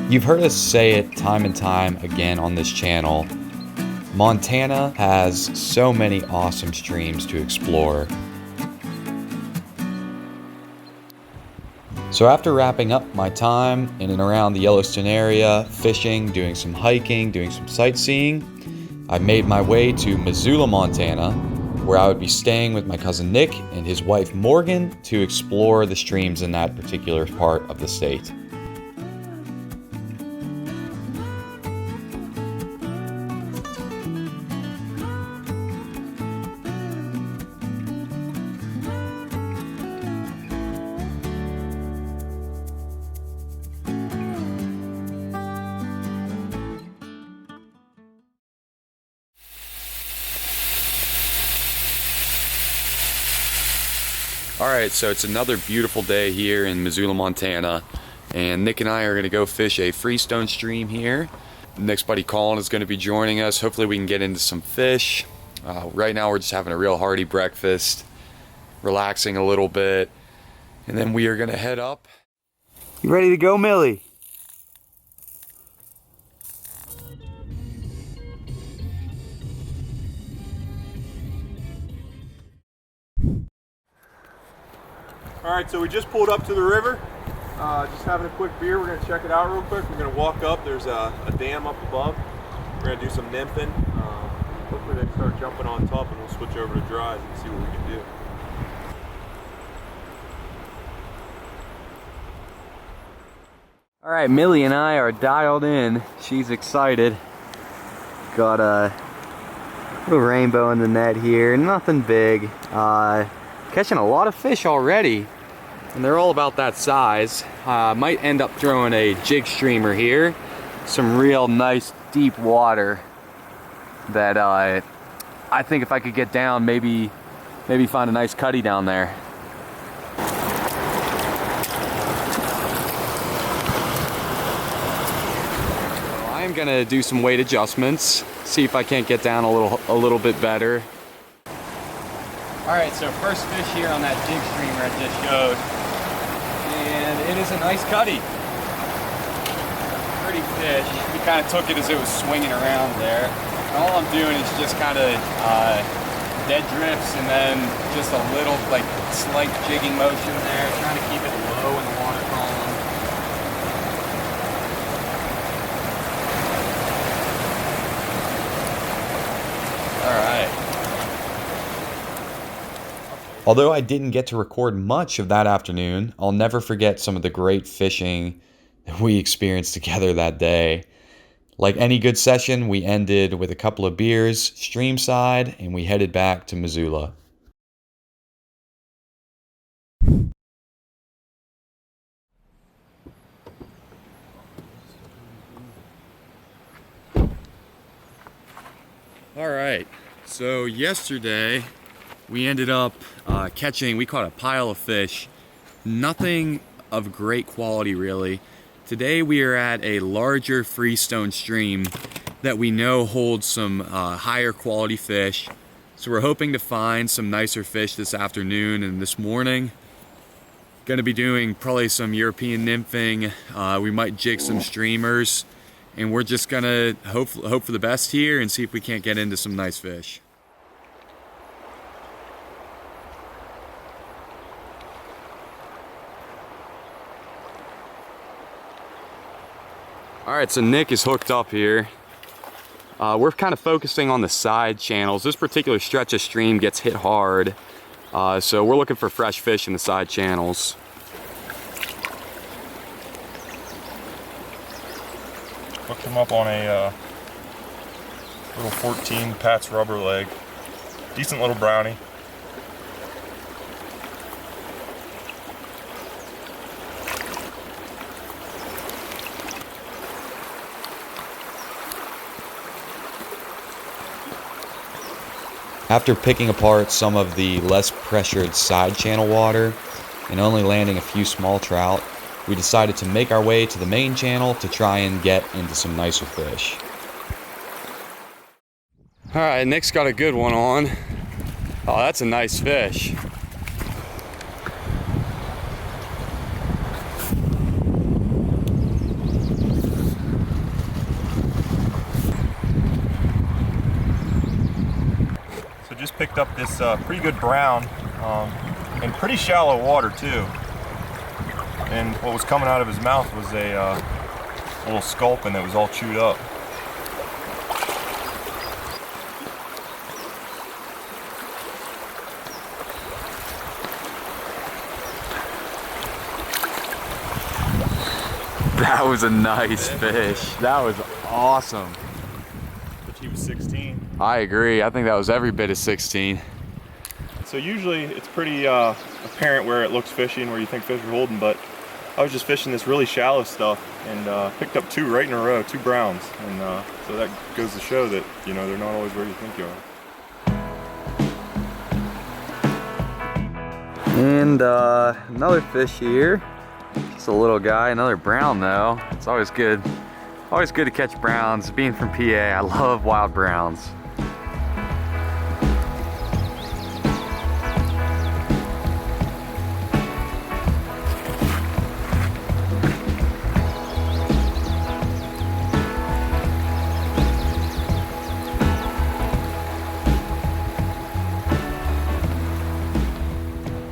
You've heard us say it time and time again on this channel. Montana has so many awesome streams to explore. So after wrapping up my time in and around the Yellowstone area, fishing, doing some hiking, doing some sightseeing, I made my way to Missoula, Montana, where I would be staying with my cousin Nick and his wife Morgan to explore the streams in that particular part of the state. Alright, so it's another beautiful day here in Missoula, Montana, and Nick and I are going to go fish a freestone stream here. Nick's buddy Colin is going to be joining us. Hopefully we can get into some fish. Right now we're just having a real hearty breakfast, relaxing a little bit, and then we are going to head up. You ready to go, Millie? Alright, so we just pulled up to the river, just having a quick beer. We're going to check it out real quick. We're going to walk up. There's a dam up above. We're going to do some nymphing. Hopefully they start jumping on top and we'll switch over to dries and see what we can do. Alright, Millie and I are dialed in. She's excited. Got a little rainbow in the net here. Nothing big. Catching a lot of fish already, and they're all about that size. Might end up throwing a jig streamer here. Some real nice deep water that I think if I could get down, maybe find a nice cutty down there. So I'm gonna do some weight adjustments, see if I can't get down a little bit better. Alright, so first fish here on that jig streamer I just showed, and it is a nice cutty. Pretty fish. We kind of took it as it was swinging around there. And all I'm doing is just kind of dead drifts and then just a little like slight jigging motion there, trying to keep it low in the water column. Alright. Although I didn't get to record much of that afternoon, I'll never forget some of the great fishing that we experienced together that day. Like any good session, we ended with a couple of beers, streamside, and we headed back to Missoula. Alright, so yesterday we ended up we caught a pile of fish. Nothing of great quality really. Today we are at a larger freestone stream that we know holds some higher quality fish. So we're hoping to find some nicer fish this afternoon and this morning. Gonna be doing probably some European nymphing. We might jig some streamers, and we're just gonna hope for the best here and see if we can't get into some nice fish. Alright, so Nick is hooked up here. We're kind of focusing on the side channels. This particular stretch of stream gets hit hard, so we're looking for fresh fish in the side channels. Hooked him up on a little 14 Pat's rubber leg. Decent little brownie. After picking apart some of the less pressured side channel water and only landing a few small trout, we decided to make our way to the main channel to try and get into some nicer fish. Alright, Nick's got a good one on. Oh, that's a nice fish. picked up this pretty good brown in pretty shallow water too. And what was coming out of his mouth was a little sculpin that was all chewed up. That was a nice fish. That was awesome. But he was 16. I agree. I think that was every bit of 16. So usually it's pretty apparent where it looks fishy and where you think fish are holding, but I was just fishing this really shallow stuff and picked up 2 right in a row, 2 browns. And so that goes to show that, you know, they're not always where you think you are. And another fish here. Just a little guy, another brown though. It's always good to catch browns. Being from PA, I love wild browns.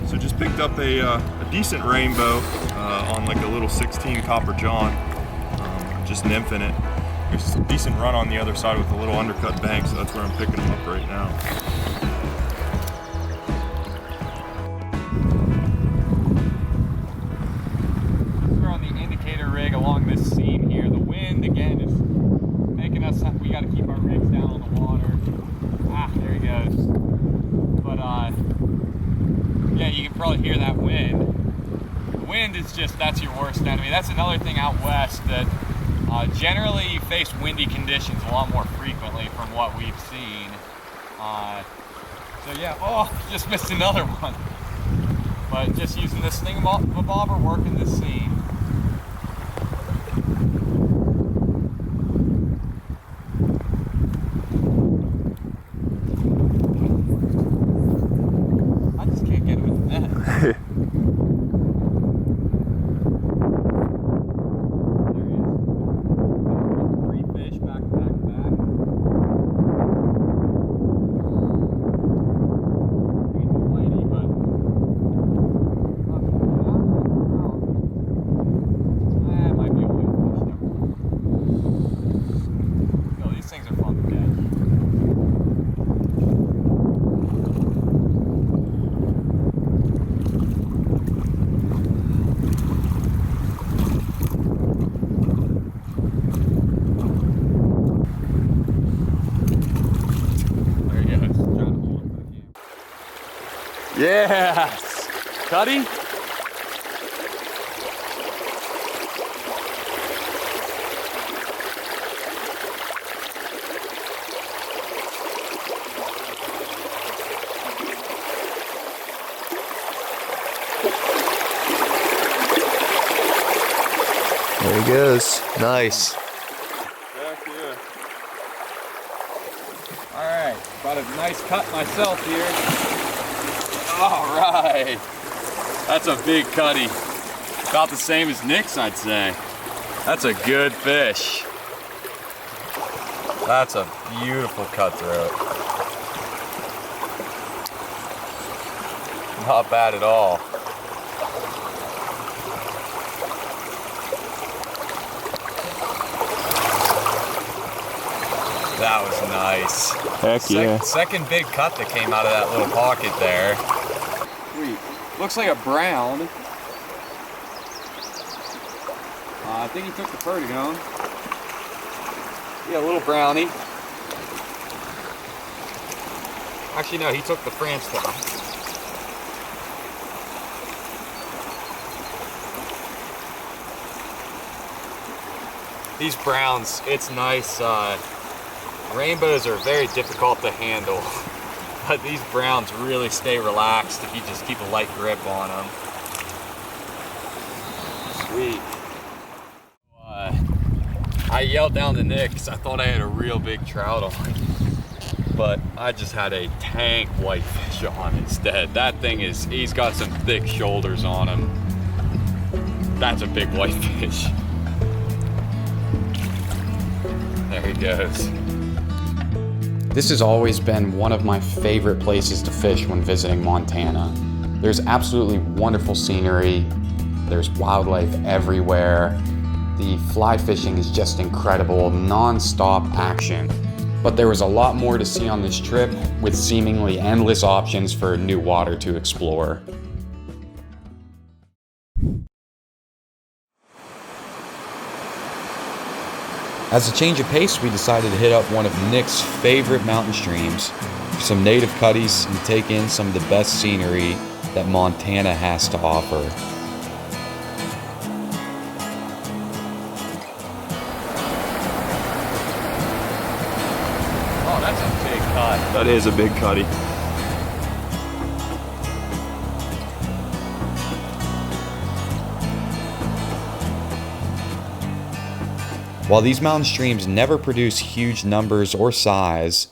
So just picked up a decent rainbow on like a little 16 copper john, just nymphing it. There's a decent run on the other side with a little undercut bank, so that's where I'm picking them up right now. We're on the indicator rig along this seam here. The wind again is making us, we got to keep our rigs down on the water. Ah, there he goes. But yeah, you can probably hear that wind. The wind is just, that's your worst enemy. That's another thing out west that generally you face windy conditions a lot more frequently from what we've seen. So yeah, oh, just missed another one. But just using this thingamabobber working this seam. I just can't get him in the net. Yes! Cuddy? There he goes. Nice. Heck yeah. Alright, got a nice cut myself here. Alright. That's a big cutty. About the same as Nick's, I'd say. That's a good fish. That's a beautiful cutthroat. Not bad at all. That was nice. Heck yeah. Second big cut that came out of that little pocket there. Sweet. Looks like a brown. I think he took the vertigone. Yeah, a little brownie. Actually, no, he took the France fly. These browns, it's nice. Rainbows are very difficult to handle, but these browns really stay relaxed if you just keep a light grip on them. Sweet. I yelled down to Nick because I thought I had a real big trout on, but I just had a tank whitefish on instead. That thing is, he's got some thick shoulders on him. That's a big whitefish. There he goes. This has always been one of my favorite places to fish when visiting Montana. There's absolutely wonderful scenery, there's wildlife everywhere, the fly fishing is just incredible, non-stop action. But there was a lot more to see on this trip, with seemingly endless options for new water to explore. As a change of pace, we decided to hit up one of Nick's favorite mountain streams for some native cutties and take in some of the best scenery that Montana has to offer. Oh, that's a big cut. That is a big cutty. While these mountain streams never produce huge numbers or size,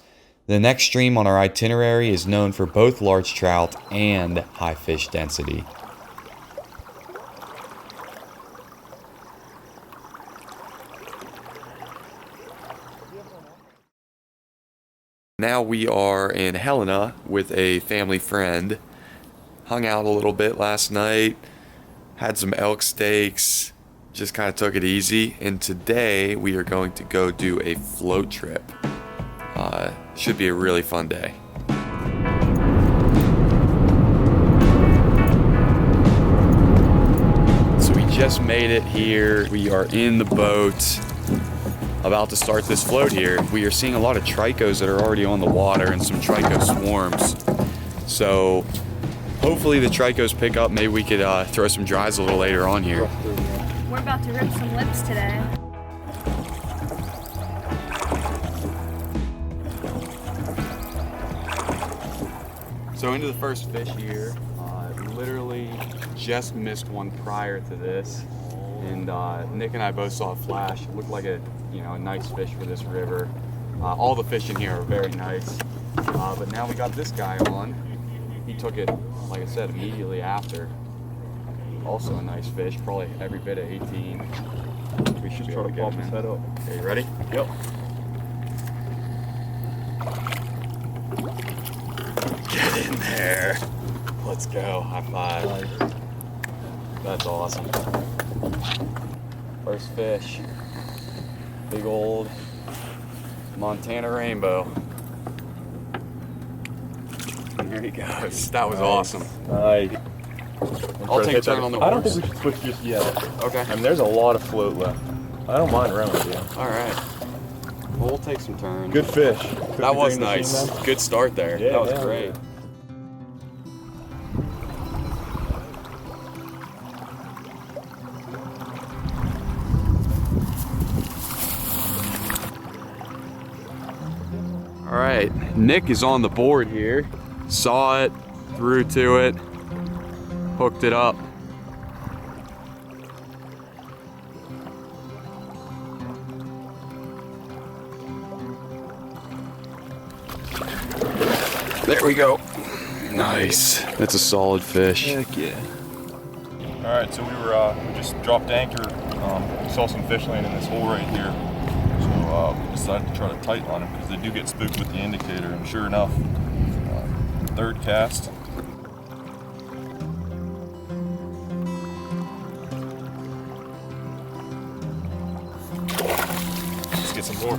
the next stream on our itinerary is known for both large trout and high fish density. Now we are in Helena with a family friend. Hung out a little bit last night, had some elk steaks, just kind of took it easy, and today we are going to go do a float trip. Should be a really fun day. So we just made it here. We are in the boat, about to start this float here. We are seeing a lot of tricos that are already on the water and some trico swarms. So hopefully the tricos pick up. Maybe we could throw some dries a little later on here. We're about to rip some lips today. So into the first fish here. Literally just missed one prior to this, and Nick and I both saw a flash. It looked like a nice fish for this river. All the fish in here are very nice, but now we got this guy on. He took it, like I said, immediately after. Also a nice fish, probably every bit of 18. We should Try to pop his head up. Okay, you ready? Yep. Get in there. Let's go. High five. That's awesome. First fish. Big old Montana rainbow. And here he goes. That was awesome. Nice. I'll take a turn on the I don't horse. think we should switch just yet. Okay. I mean, there's a lot of float left. I don't mind running with you. All right. Well, we'll take some turns. Good fish. That was nice. Good start there. Yeah, that was yeah, great. yeah. All right, Nick is on the board here. Saw it, threw to it, hooked it up. There we go. Nice. That's a solid fish. Heck yeah. All right, so we just dropped anchor. Saw some fish landing in this hole right here. So we decided to try to tighten on them because they do get spooked with the indicator. And sure enough, third cast. Let's get some more.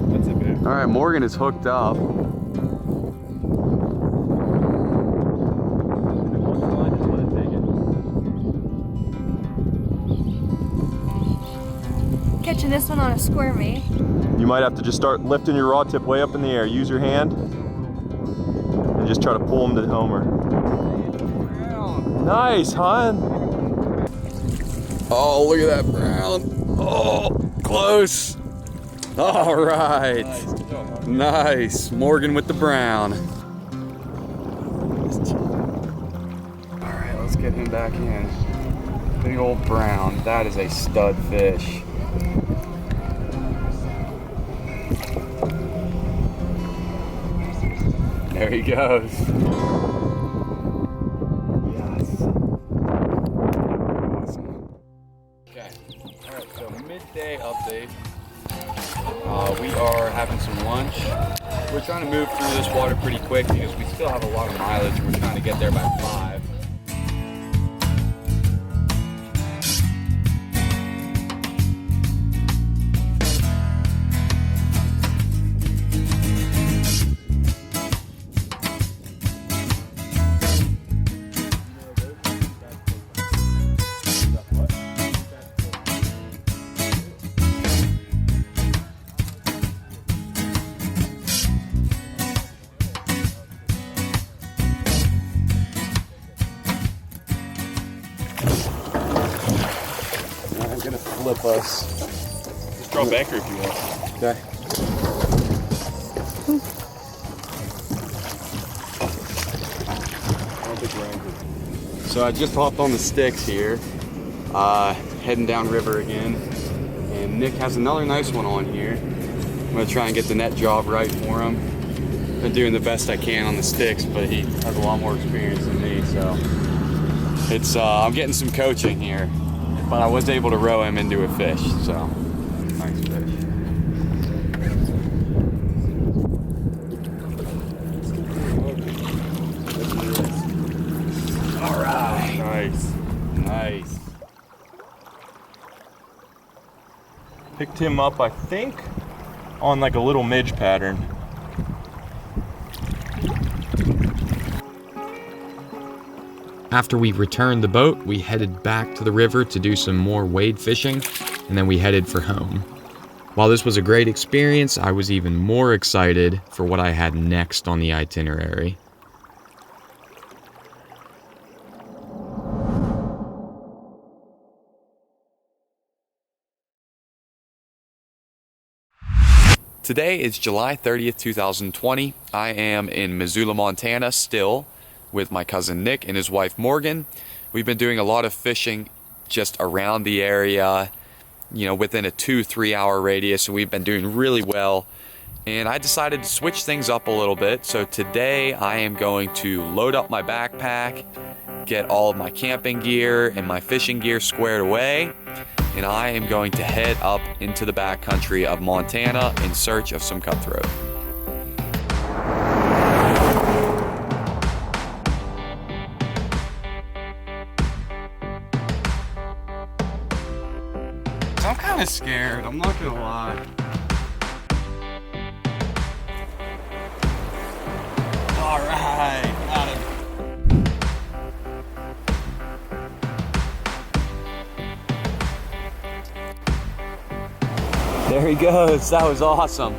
That's it, babe. All right, Morgan is hooked up. Catching this one on a squirmy. You might have to just start lifting your rod tip way up in the air. Use your hand and just try to pull them to the homer. Nice, hon. Oh, look at that brown. Oh, close. All right. Nice. Morgan with the brown. All right, let's get him back in. Big old brown. That is a stud fish. There he goes. Yes. Awesome. some lunch. We're trying to move through this water pretty quick because we still have a lot of mileage and we're trying to get there by 5. I'm gonna flip us. Just drop anchor if you want. Okay. So I just hopped on the sticks here, heading down river again, and Nick has another nice one on here. I'm gonna try and get the net job right for him. Been doing the best I can on the sticks, but he has a lot more experience than me, so it's I'm getting some coaching here. But I was able to row him into a fish, so nice fish. All right. Nice. Nice. Picked him up, I think, on like a little midge pattern. After we returned the boat, we headed back to the river to do some more wade fishing, and then we headed for home. While this was a great experience, I was even more excited for what I had next on the itinerary. Today is July 30th, 2020. I am in Missoula, Montana still with my cousin Nick and his wife Morgan. We've been doing a lot of fishing just around the area, you know, within a 2-3 hour radius, so we've been doing really well. And I decided to switch things up a little bit. So today I am going to load up my backpack, get all of my camping gear and my fishing gear squared away, and I am going to head up into the backcountry of Montana in search of some cutthroat. I'm kind of scared, I'm not gonna lie. All right, got him. There he goes, that was awesome.